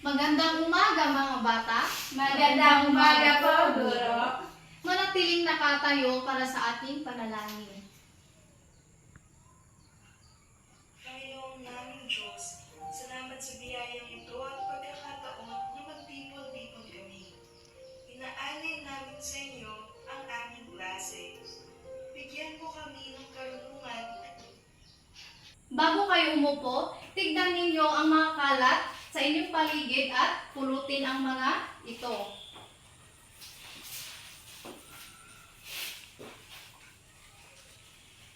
Magandang umaga mga bata. Magandang umaga po, Guro. Manatiling nakatayo para sa ating panalangin. Panginoong naming Diyos, salamat sa biyayang ito at pagkakataon na magtipon-tipon kami. Inaalay namin sa inyo ang aming klase. Bigyan mo kami ng karunungan. Bago kayo umupo, tignan ninyo ang mga kalat sa inyong paligid at pulutin ang mga ito.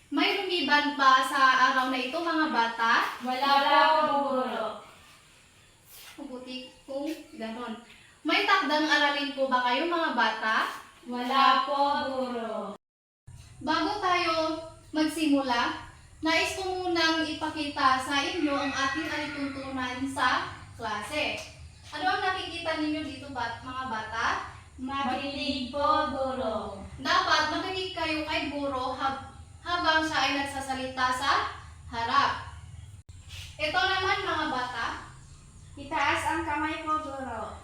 May lumiban ba sa araw na ito mga bata? Wala po, Guro. Mabuti kung ganon. May takdang aralin po ba kayo mga bata? Wala po, Guro. Bago tayo magsimula, nais ko munang ipakita sa inyo ang ating alituntunan sa klase. Ano ang nakikita ninyo dito mga bata? Makinig po, Guro. Dapat makinig kayo kay guro habang siya ay nagsasalita sa harap. Ito naman mga bata, Itaas ang kamay po, Guro.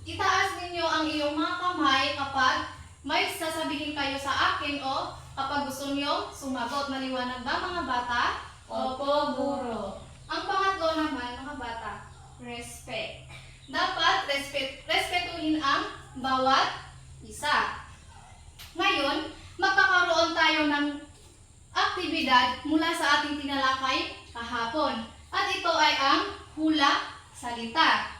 itaas ninyo ang iyong mga kamay kapag may sasabihin kayo sa akin o kapag gusto niyo sumagot. Maliwanag ba mga bata? Opo, Guro. Ang pangatlo naman mga bata, Respect. dapat respetuhin ang bawat isa. Ngayon, magkakaroon tayo ng aktibidad mula sa ating tinalakay kahapon. At ito ay ang hula salita.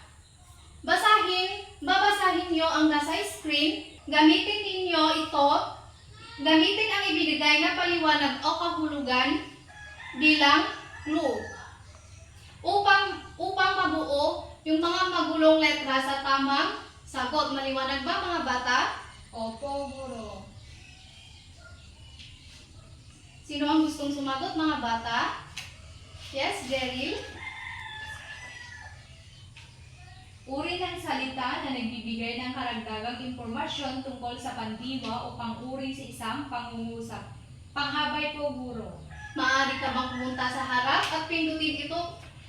Babasahin nyo ang nasa screen. Gamitin ang ibinigay na paliwanag o kahulugan bilang clue. Upang mabuo yung mga magulong letra sa tamang sagot. Maliwanag ba mga bata? Opo, Guro. Sino ang gustong sumagot mga bata? Yes, Jerry? Uri ng salita na nagbibigay ng karagdagang impormasyon tungkol sa pandiwa o pang-uri sa isang pangungusap. Panghabay po, Guro. Maaari ka bang pumunta sa harap at pindutin ito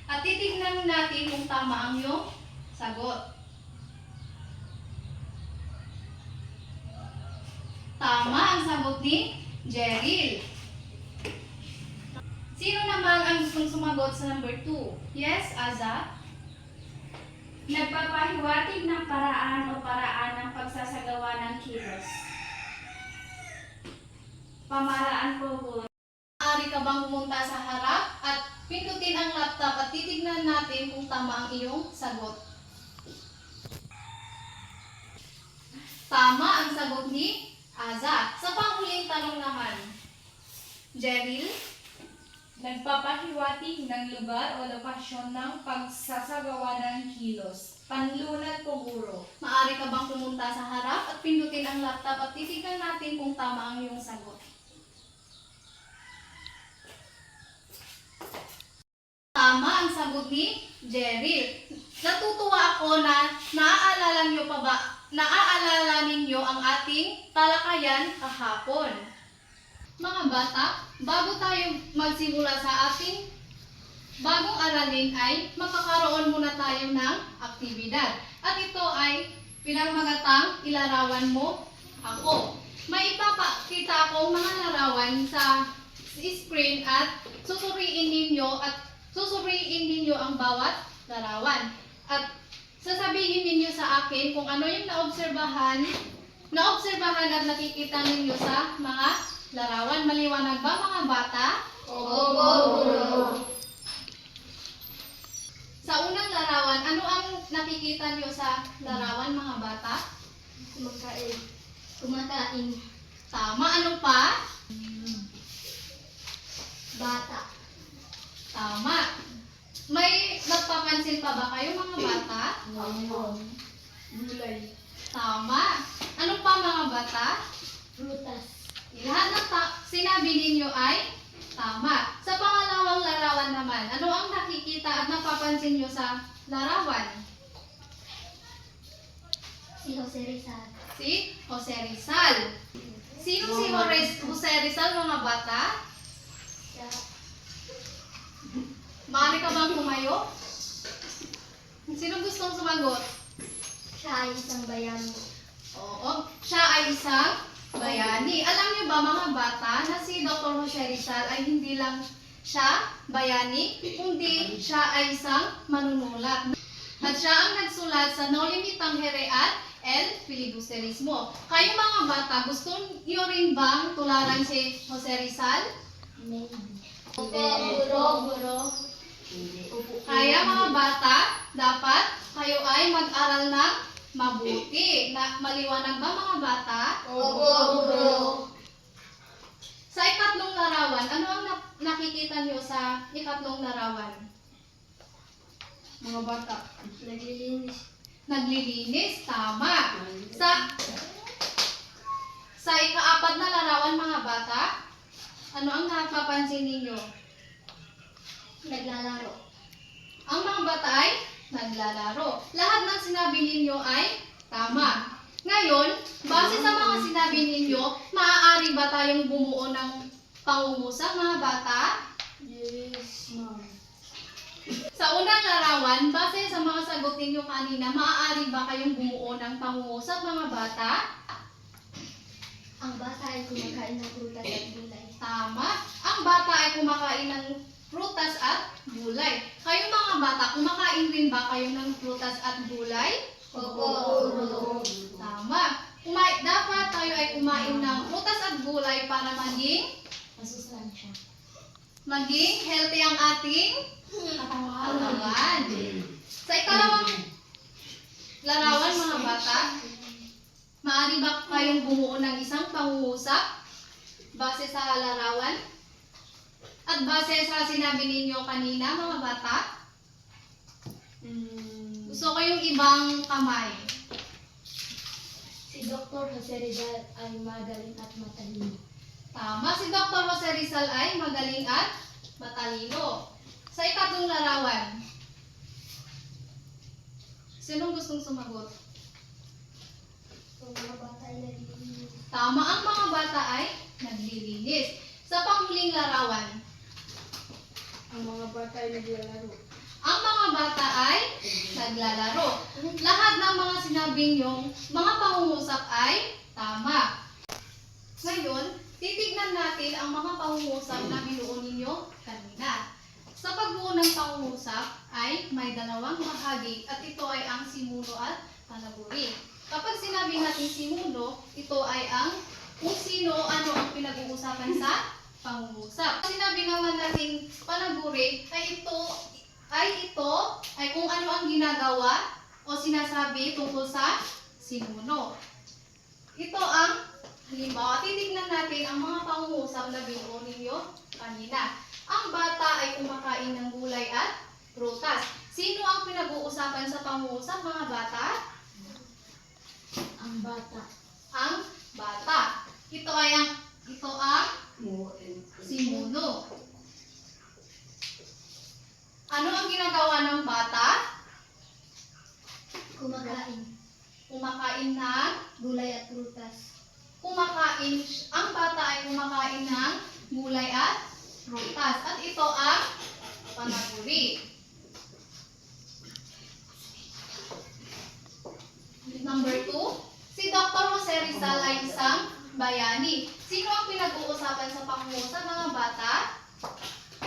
at titignan natin kung tama ang iyong sagot. Tama ang sagot ni Jerry. Sino naman ang gustong sumagot sa number 2? Yes, Aza? Nagpapahiwatig ng paraan o paraan ng pagsasagawa ng kilos. Pamaraan po, Guro. Maaari ka bang pumunta sa harap at pindutin ang laptop at titignan natin kung tama ang iyong sagot. Tama ang sagot ni Aza. Sa panghuling tanong naman, Jerry? Nagpapahiwatig ng lugar o lokasyon ng pagsasagawa ng kilos. Panlunan po, Guro. Maaari ka bang pumunta sa harap at pindutin ang laptop at titignan natin kung tama ang iyong sagot. Tama ang sagot ni Jerry. Natutuwa ako na naaalala ninyo ang ating talakayan kahapon. Mga bata, bago tayo magsimula sa ating bagong aralin ay magkakaroon muna tayo ng aktibidad. At ito ay pinamagatang ilarawan mo ako. May ipapakita akong mga larawan sa screen at susuriin ninyo ang bawat larawan. At sasabihin ninyo sa akin kung ano yung naobserbahan at nakikita ninyo sa mga larawan. Maliwanag ba mga bata? Opo, Guro. Sa unang larawan, ano ang nakikita nyo sa larawan mga bata? Kumakain. Tama. Ano pa? Bata. Tama. May nagpapansin pa ba kayo mga bata? Gulay. Tama. Ano pa mga bata? Prutas. Lahat ng sinabi ninyo ay tama. Sa pangalawang larawan naman, ano ang nakikita at napapansin nyo sa larawan? Si Jose Rizal. Si Jose Rizal. Sino si Jose Rizal mga bata? Maaari ka bang tumayo? Sino gustong sumagot? Siya ay isang bayani. Oo, siya ay isang bayani. Alam niyo ba mga bata na si Dr. Jose Rizal ay hindi lang siya bayani, kundi siya ay isang manunulat. At siya ang nagsulat sa No Limitang Here at El Filibusterismo. Kayo mga bata, gusto niyo rin bang tularan si Jose Rizal? Maybe. Guro. Kaya mga bata, dapat kayo ay mag-aral ng mabuti. Maliwanag ba mga bata? Guro. Sa ikatlong larawan, ano ang nakikita niyo sa ikatlong larawan? Mga bata. Naglilinis. Naglilinis, tama. Sa ikaapat na larawan mga bata, ano ang napapansin ninyo? Naglalaro. Ang mga bata ay naglalaro. Lahat ng sinabi ninyo ay tama. Ngayon, base sa mga sinabi ninyo, maaari ba tayong bumuo ng pangungusap mga bata? Yes, ma'am. Sa unang larawan, base sa mga sagot ninyo kanina, maaari ba kayong bumuo ng pangungusap mga bata? Ang bata ay kumakain ng prutas at gulay. Tama. Ang bata ay kumakain ng prutas at gulay. Kayo mga bata, kumakain rin ba kayo ng prutas at gulay? Opo. Tama. Dapat tayo ay kumain ng prutas at gulay para Masustansya. maging healthy ang ating katawan. Sa ikalawang larawan mga bata, maaari ba kayong bumuo ng isang pangungusap base sa larawan? At base sa sinabi ninyo kanina mga bata? Gusto ko yung ibang kamay. Si Dr. Jose Rizal ay magaling at matalino. Tama, si Dr. Jose Rizal ay magaling at matalino. Sa ikatlong larawan, sinong gustong sumagot? Ang mga bata ay naglilinis. Tama, ang mga bata ay naglilinis. Sa panghuling larawan, Ang mga bata ay naglalaro. ang mga bata ay naglalaro. Lahat ng mga sinabing yung mga pangungusap ay tama. Ngayon, titignan natin ang mga pangungusap na binuo ninyo kanina. Sa pagbuo ng pangungusap ay may dalawang bahagi at ito ay ang simuno at panaguri. Kapag sinabi natin simuno, ito ay ang kung sino ano ang pinag-uusapan sa pangungusap. Sinabi naman natin panaguri ay ito ay kung ano ang ginagawa o sinasabi tungkol sa sinuno. Ito ang halimbawa, titignan natin ang mga pangungusap na binuo ninyo kanina. Ang bata ay kumakain ng gulay at prutas. Sino ang pinag-uusapan sa pangungusap mga bata? Ang bata. Ang bata. Ito ang simuno. Ano ang ginagawa ng bata? Kumakain. Kumakain ng Gulay at prutas. ang bata ay kumakain ng gulay at prutas. At ito ang panaguri. Number 2, si Dr. Jose Rizal ay isang bayani. Sino ang pinag-uusapan sa pangungusap mga bata?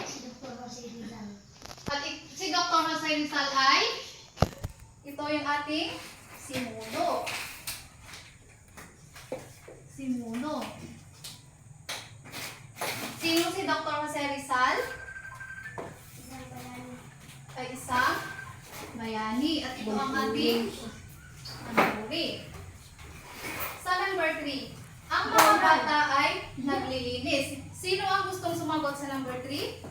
Si Dr. Jose Rizal. At si Dr. Jose Rizal ay ito yung ating simuno. Simuno. Sino si Dr. Jose Rizal? Isang bayani. Ay isang bayani. At ito ang ating panaguri. Sa number 3, ang mga bata ay naglilinis. Sino ang gustong sumagot sa number 3?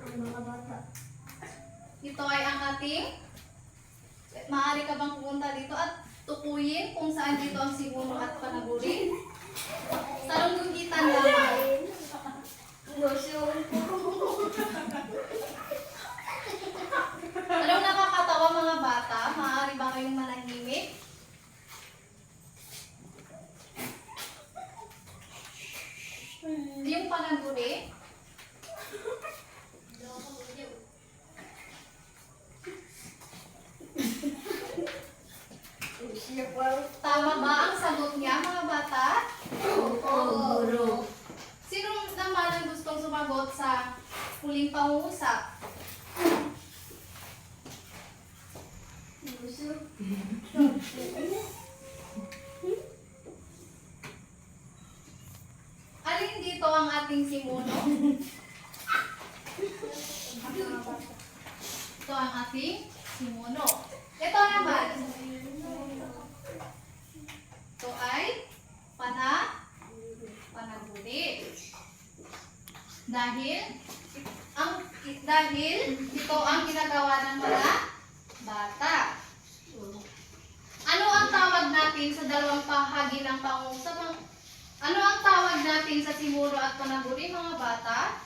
Ang mga bata. Ito ay ang ating, maaari ka bang pumunta dito at tukuyin kung saan dito ang simuno at panaguri? Sa lunggugitan lamang. Anong nakakatawa mga bata? Maaari ba kayong manahimik? Yung panaguri, sumagot sa huling pangungusap? Alin dito ang ating simuno? Ito ang ating simuno. Ito naman. Ito ay panaguri. Dahil ito ang ginagawa ng mga bata. Ano ang tawag natin sa dalawang bahagi ng pangungusap? Ano ang tawag natin sa simuno at panaguri, mga bata?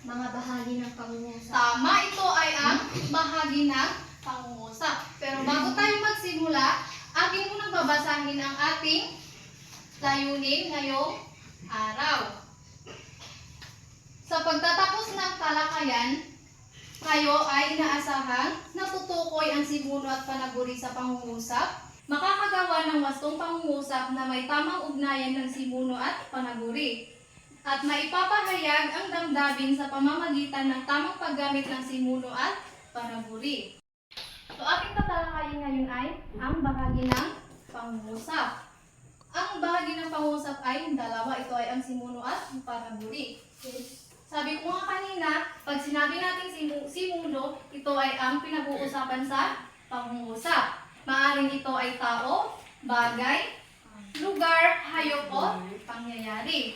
Mga bahagi ng pangungusap. Tama, ito ay ang bahagi ng pangungusap. Pero bago tayo magsimula, aking munang babasahin ang ating layunin ngayong araw. Sa pagtatapos ng talakayan, kayo ay inaasahang natutukoy ang simuno at panaguri sa pangungusap, makakagawa ng wastong pangungusap na may tamang ugnayan ng simuno at panaguri, at maipapahayag ang damdamin sa pamamagitan ng tamang paggamit ng simuno at panaguri. So, ating tatalakayin ngayon ay ang bahagi ng pangungusap. Ang bahagi ng pangungusap ay dalawa. Ito ay ang simuno at panaguri. Sabi ko nga kanina, pag sinabi natin simuno, ito ay ang pinag-uusapan sa pangungusap. Maaring ito ay tao, bagay, lugar, hayop o pangyayari.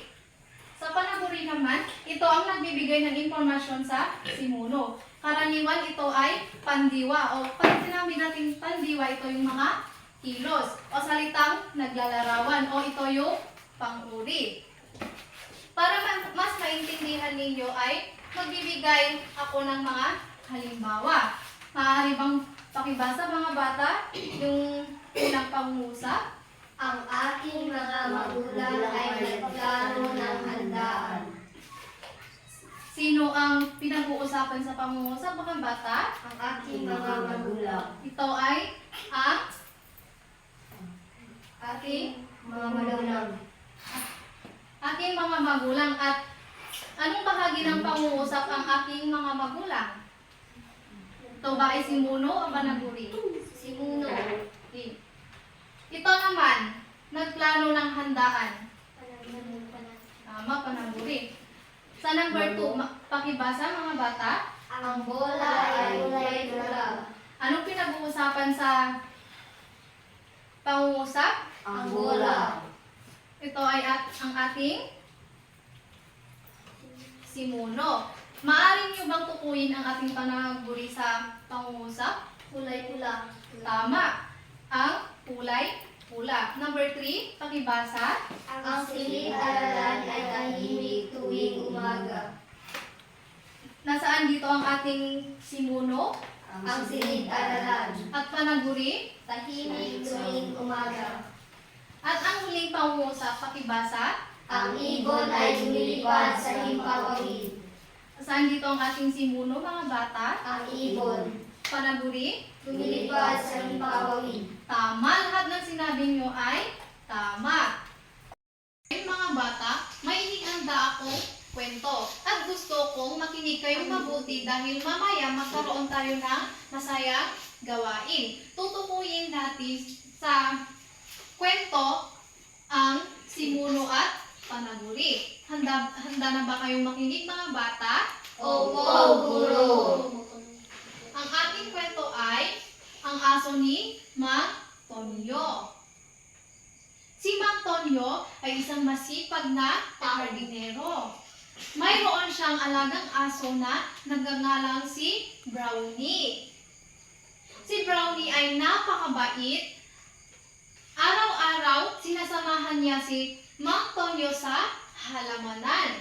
Sa panaguri naman, ito ang nagbibigay ng impormasyon sa simuno. Karaniwan ito ay pandiwa, o pag sinabi natin pandiwa, ito yung mga kilos o salitang naglalarawan, o ito yung panguri. Para mas maintindihan ninyo ay magbibigay ako ng mga halimbawa. Maaari bang pakibasa, mga bata, yung unang pangungusap? Ang aking mga magulang ay nagplano ng handaan. Sino ang pinag-uusapan sa pangungusap, mga bata? Ang aking mga magulang. Ito ay ang ating Mga magulang. mga magulang. At anong bahagi ng pangungusap ang aking mga magulang? Ito ba ay simuno o panaguri? Simuno. Okay. Ito naman, nagplano ng handaan. Tama, panaguri. Sa number 2, pakibasa, mga bata. Ang bola ay kulay pula. Anong pinag-uusapan sa pangungusap? Ang bola. Ito ay ang ating simuno. Maaari niyo bang tukuyin ang ating panaguri sa pangungusap? Kulay pula. Tama. Ang kulay pula. Number 3, pakibasa. Ang silid-aralan ay tahimik tuwing umaga. Nasaan dito ang ating simuno? Ang silid-aralan. At panaguri? Tahimik tuwing umaga. At ang huling pangungusap, pakibasa. Ang ibon ay lumilipad sa himpapawid. Saan dito ang ating simuno, mga bata? Ang ibon Panaguri? lumilipad sa himpapawid. Tama. Lahat ng sinabi nyo ay tama. Mga bata, may hinihanda akong kwento. At gusto kong makinig kayong mabuti dahil mamaya magkaroon tayo ng masayang gawain. Tutukuyin natin sa kwento ang simuno at panaguri. Handa na ba kayong makinig, mga bata? Opo, guro. Ang ating kwento ay ang aso ni Mang Tonyo. Si Mang Tonyo ay isang masipag na hardinero. Mayroon siyang alagang aso na nagngangalang si Brownie. Si Brownie ay napakabait. Araw-araw, sinasamahan niya si Mang Tonyo sa halamanan.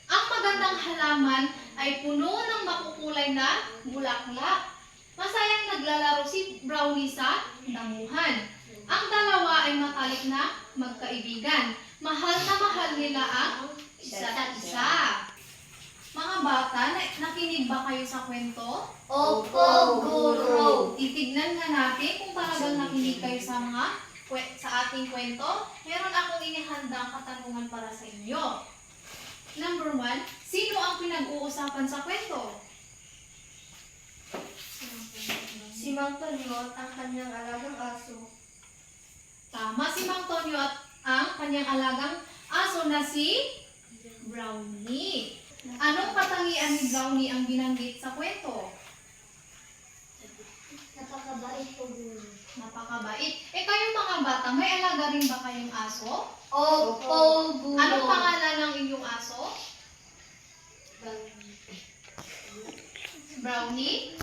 Ang magandang halaman ay puno ng makukulay na bulaklak. Masayang naglalaro si Brownie sa damuhan. Ang dalawa ay matalik na magkaibigan. Mahal na mahal nila ang isa't isa. Mga bata, nakinig ba kayo sa kwento? Opo, guro. Titignan nga natin kung talagang nakinig kayo sa mga sa ating kwento, meron akong inihandang katanungan para sa inyo. Number 1, sino ang pinag-uusapan sa kwento? Si Mang Tonyo at ang kanyang alagang aso. Tama, si Mang Tonyo at ang kanyang alagang aso na si Brownie. Anong katangian ni Brownie ang binanggit sa kwento? Napakabait po guro. Napakabait. Kayong mga bata, may alaga rin ba kayong aso? Opo, guro. Anong pangalan ng inyong aso? Brownie?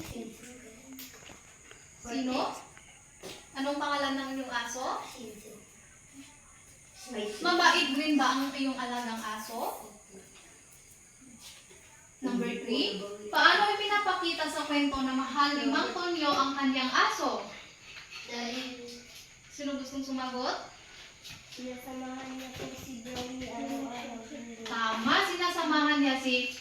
Sino? Anong pangalan ng inyong aso? Mabait rin ba ang iyong alagang aso? Number 3, paano ipinapakita sa kwento na mahal ni Mang Tonyo ang kanyang aso? Dahil Sino gustong sumagot? sinasamahan niya po si Brownie araw-araw. Tama, sinasamahan niya si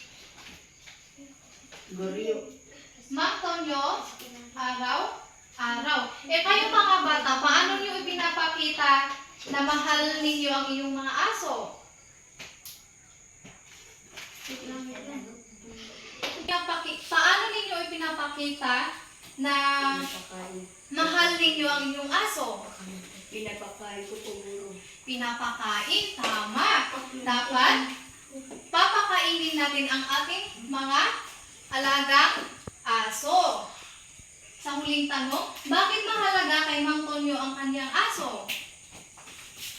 Mang Tonyo araw-araw. Kayo mga bata, paano niyo ipinapakita na mahal ninyo ang iyong mga aso? Paano ninyo ipinapakita na mahal ninyo ang inyong aso? Pinapakain ko po guro. Pinapakain, tama. Dapat papakainin natin ang ating mga alagang aso. Sa huling tanong, bakit mahalaga kay Mang Tonyo ang kanyang aso?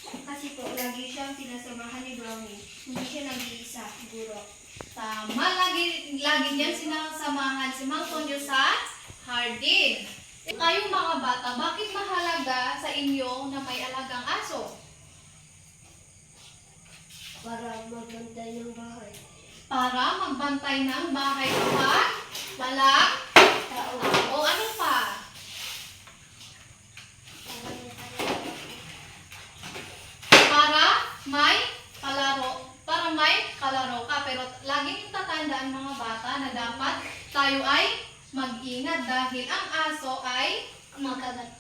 Kasi po, lagi siyang sinasamahan ni Brownie. Hindi siya nag-iisa, guro. Tama, lagi niyan sinasamahan si Mang Tonyo sa hardin. Kayong mga bata, bakit mahalaga sa inyo na may alagang aso? Para magbantay ng bahay. Para magbantay ng bahay kapag walang Tao. tao. Ano pa? Para may kalaro ka. Pero laging tatandaan mga bata na dapat tayo ay mag-ingat dahil ang aso ay Makagat.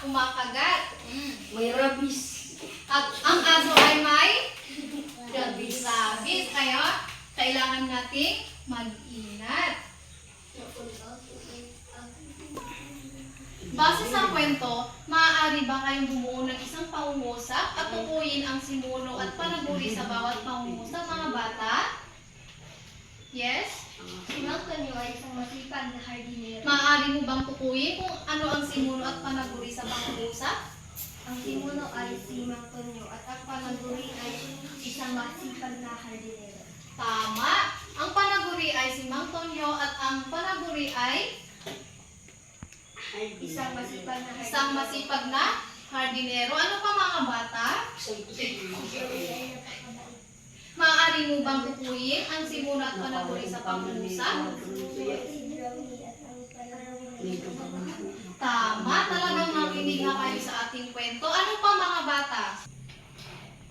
kumakagat. May rabies. At ang aso ay may rabies. Kaya kailangan nating mag-ingat. Base sa kwento, maaari ba kayong bumuo ng isang pangungusap at tukuyin ang simuno at panaguri sa bawat pangungusap, mga bata? Yes? Si Mang Tonyo ay isang masipag na hardinero. Maaari mo bang tukuyin kung ano ang simuno at panaguri sa pangungusap? Ang simuno ay si Mang Tonyo at ang panaguri ay isang masipag na hardinero. Tama! Ang panaguri ay si Mang Tonyo at ang panaguri ay Isang masipag na hardinero. isang masipag na hardinero. Ano pa mga bata? Maaari mo bang tukuyin ang simuno at panaguri sa pangungusap? Tama, talagang makinig na kayo sa ating kwento. Ano pa mga bata?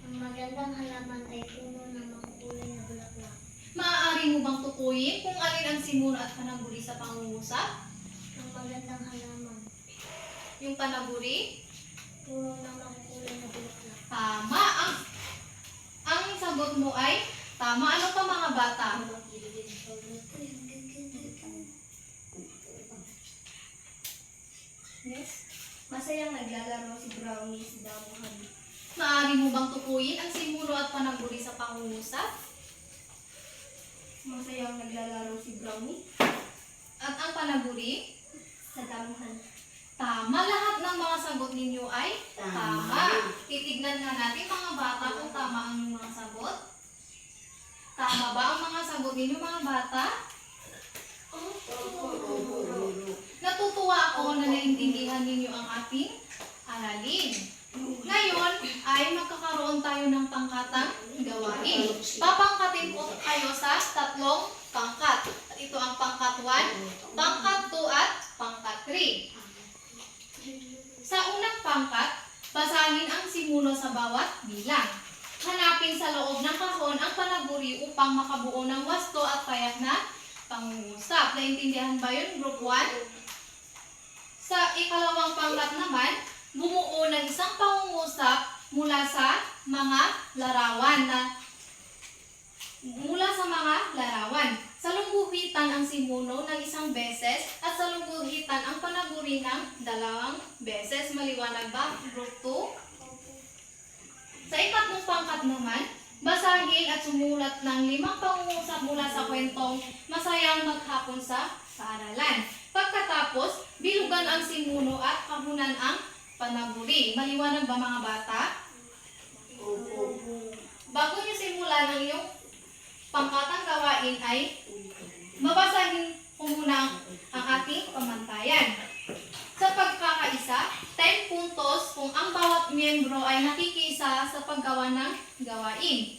Ang magandang halaman ay puno ng makulay na bulaklak. Maaari mo bang tukuyin kung alin ang simuno at panaguri sa pangungusap? Ang magandang halaman, Yung panaguri? puno ng makulay na bulaklak. Tama. Ang sagot mo ay tama. Ano pa mga bata? Yes. Masayang naglalaro si Brownie sa damuhan. Maaari mo bang tukuyin ang simuno at panaguri sa pangungusap? Masayang naglalaro si Brownie At ang panaguri? sa damuhan. Tama. Lahat ng mga sagot ninyo ay tama. Titignan nga natin mga bata kung tama ang inyong mga sagot. Tama ba ang mga sagot ninyo mga bata? Natutuwa ako na naintindihan ninyo ang ating aralin. Ngayon ay magkakaroon tayo ng pangkatang gawain. Papangkatin ko kayo sa 3 pangkat. At ito ang pangkat 1, pangkat 2 at pangkat 3. Sa unang pangkat, basahin ang simuno sa bawat bilang. Hanapin sa loob ng kahon ang panaguri upang makabuo ng wasto at payak na pangungusap. Naintindihan ba yun, Group 1? Sa ikalawang pangkat naman, bumuo ng isang pangungusap mula sa mga larawan. Salungguhitan ang simuno ng isang beses at salungguhitan ang panaguri ng 2 beses. Maliwanag ba, Group 2? Sa ikatlong pangkat naman, basahin at sumulat ng 5 pangungusap mula sa kwentong Masayang Maghapon sa Paaralan. Pagkatapos, bilugan ang simuno at kahunan ang panaguri. Maliwanag ba mga bata? Bago niyo simulan ang iyong pangkatang gawain ay babasahin ko muna ang ating pamantayan. Sa pagkakaisa, 10 puntos kung ang bawat miyembro ay nakikiisa sa paggawa ng gawain.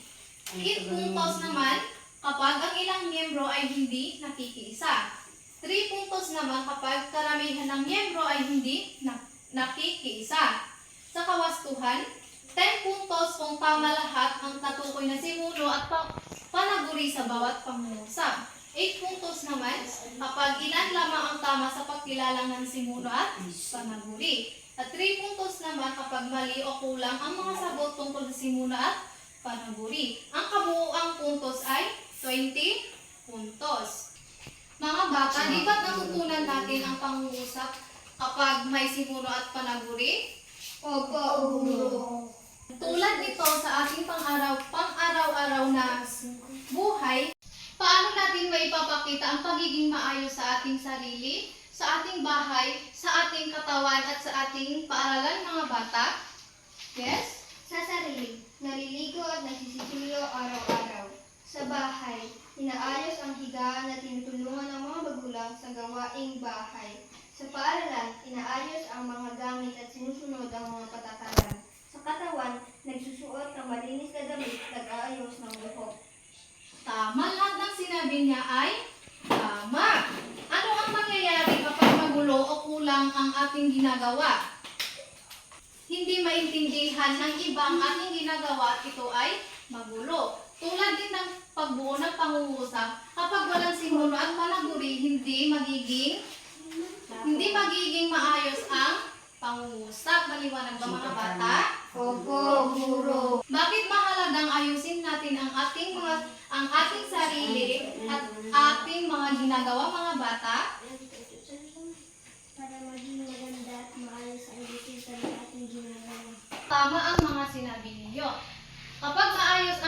8 puntos naman kapag ang ilang miyembro ay hindi nakikiisa. 3 puntos naman kapag karamihan ng miyembro ay hindi nakikiisa. Sa kawastuhan, 10 puntos kung tama lahat ang natukoy na simuno at panaguri sa bawat pangungusap. 8 puntos naman kapag ilan lamang ang tama sa pagkilala ng simuno at panaguri. At 3 puntos naman kapag mali o kulang ang mga sagot tungkol sa simuno at panaguri. Ang kabuuang puntos ay 20 puntos. Mga bata, di ba't natutunan natin ang pangungusap kapag may simuno at panaguri? Opo, guro. Tulad nito sa ating pang-araw-araw na buhay, paano natin maipapakita ang pagiging maayos sa ating sarili, sa ating bahay, sa ating katawan at sa ating paaralan mga bata? Yes? Sa sarili, naliligo at nagsisipilo araw-araw. Sa bahay, inaayos ang higaan at tinutulungan ng mga magulang sa gawaing bahay. Sa paaralan, inaayos ang mga gamit at sinusunod ang mga patakaran. Sa katawan, nagsusuot ng malinis na damit at nag-aayos ng buhok. Tama, lahat ng sinabi niya ay tama. Ano ang mangyayari kapag magulo o kulang ang ating ginagawa? Hindi maintindihan ng iba ang ating ginagawa at ito ay magulo. Tulad din ng pagbuo ng pangungusap, kapag walang simuno at panaguri, hindi magiging maayos ang pangungusap. Maliwanag ba mga bata? Opo, guro. Bakit mahalagang ayusin natin ang ating sarili at ating mga ginagawa mga bata? Para maging maganda at maayos ang decision ng ating ginagawa. Tama ang mga sinabi ninyo. Kapag maayos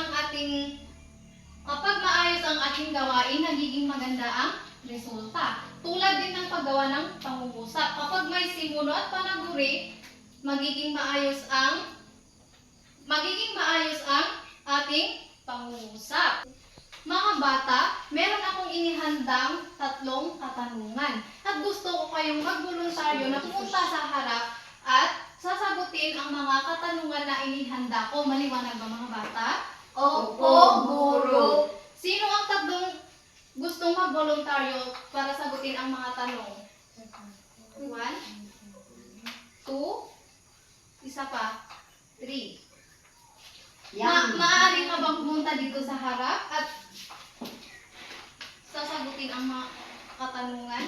ang ating gawain, nagiging maganda ang resulta. Tulad din ng paggawa ng pangungusap. Kapag may simuno at panaguri, magiging maayos ang ating pangungusap. Mga bata, meron akong inihandang 3 katanungan. At gusto ko kayong magboluntaryo na pumunta sa harap at sasagutin ang mga katanungan na inihanda ko. Maliwanag ba mga bata? Opo, guro. Sino ang 3 gustong magboluntaryo para sagutin ang mga tanong? 1, 2, isa pa, 3. Maaari ka bang pumunta dito sa harap at sasagutin ang mga katanungan?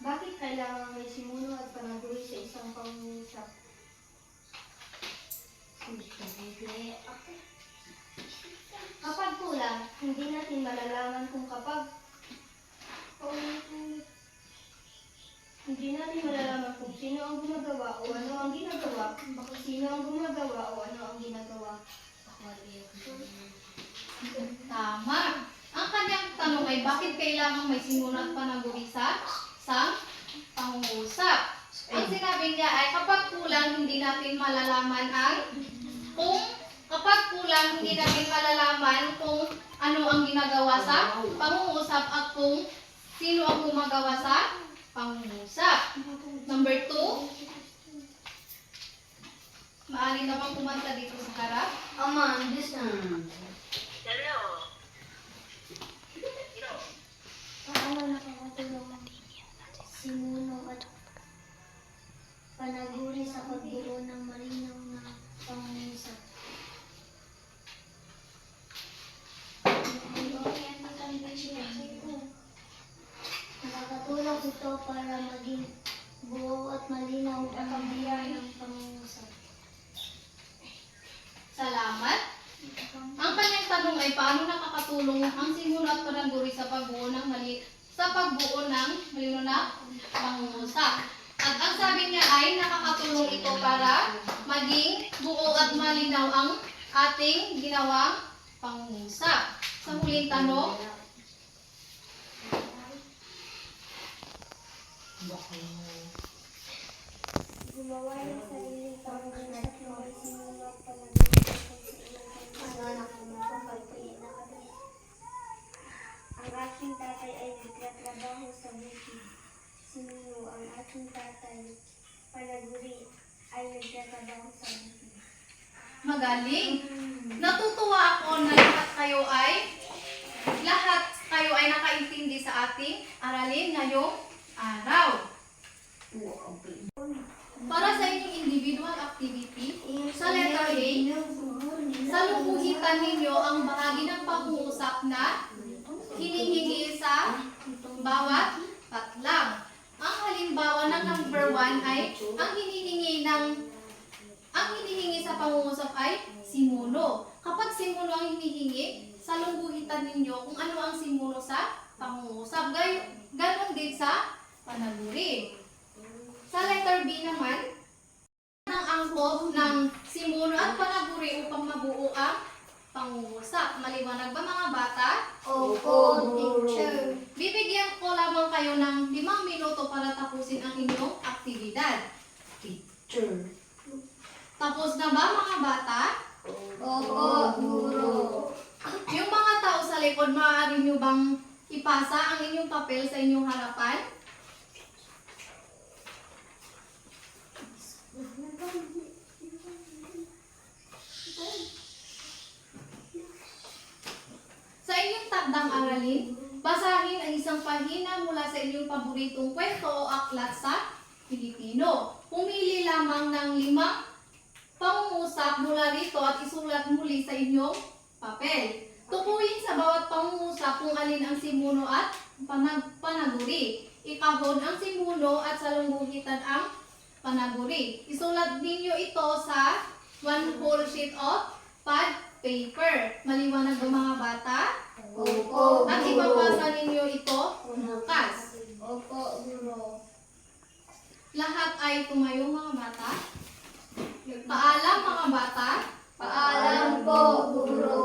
Bakit kailangan may simuno at panaguri sa isang pangungusap? Kapag kulang, hindi natin malalaman kung hindi natin malalaman kung sino ang gumagawa o ano ang ginagawa, sino ang gumagawa o ano ang ginagawa. Tama. Ang kanyang tanong ay bakit kailangan may simuno at panaguri sa pangungusap? Ang sinabi niya ay kapag kulang, hindi natin malalaman kung ano ang ginagawa sa pangungusap at kung sino ang gumagawa sa pangungusap. Number 2, maaari ka bang kumanta dito sa harap? Paano nakakatulong ang simuno at panaguri sa pagbuo ng malinaw na pangungusap? Okay, ang maging buo at malinaw ang biyaya ng pangungusap. Salamat. Ang kanyang tanong ay paano nakakatulong ang simula at panaguri sa pagbuo ng malinaw na pangungusap. At ang sabi niya ay nakakatulong ito para maging buo at malinaw ang ating ginawang pangungusap. Sa huling tanong, Gumawa ng sariling pangungusap na may simula at panaguri sa anak ko magpapalpayin na kami. Ang aking tatay ay nagtatrabaho sa bukid. Sinuyo ang aking tatay. Panaguri ay nagtatrabaho sa bukid. magaling. Natutuwa ako na lahat kayo ay nakaintindi sa ating aralin ngayong araw. Para sa inyong individual activity, sa letter A, salubuhitan ninyo ang bahagi ng pangungusap na hinihingi sa bawat patlang. Ang halimbawa ng number 1 ay ang hinihingi sa pangungusap ay simuno. Kapag simuno ang hinihingi, salubuhitan ninyo kung ano ang simuno sa pangungusap. Ganon din sa panaguri. Sa letter B naman, ang angkop ng simuno at panaguri upang mabuo ang pangungusap. Maliwanag ba mga bata? Opo, teacher. Bibigyan ko lamang kayo ng 5 minuto para tapusin ang inyong aktibidad. Tapos na ba mga bata? Opo, guro. Yung mga tao sa likod, maaari nyo bang ipasa ang inyong papel sa inyong harapan? Sa inyong takdang aralin, basahin ang isang pahina mula sa inyong paboritong kwento o aklat sa Pilipino. Pumili lamang ng 5 pangungusap mula rito at isulat muli sa inyong papel. Tukuyin sa bawat pangungusap kung alin ang simuno at panaguri. Ikahon ang simuno at salungguhitan ang panaguri. Isulat ninyo ito sa 1 whole sheet of pad paper. Maliwanag ba mga bata? Opo, At ipapasa ninyo ito bukas. Opo, guro. Lahat ay tumayo mga bata. Paalam mga bata. Paalam po, guro.